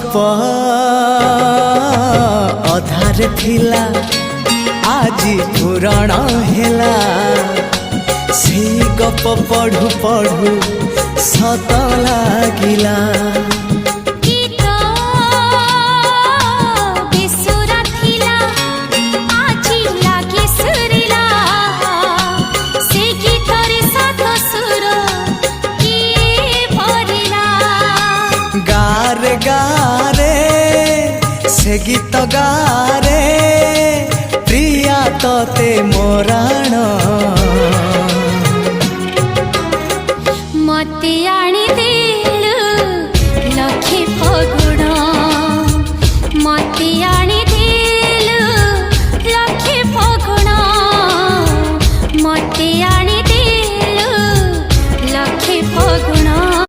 गप अधार थिला आजी पुराण हेला से गप पढ़ु पढ़ु सत लागिला गारे गारे से गीत गारे प्रिया तोते मोराण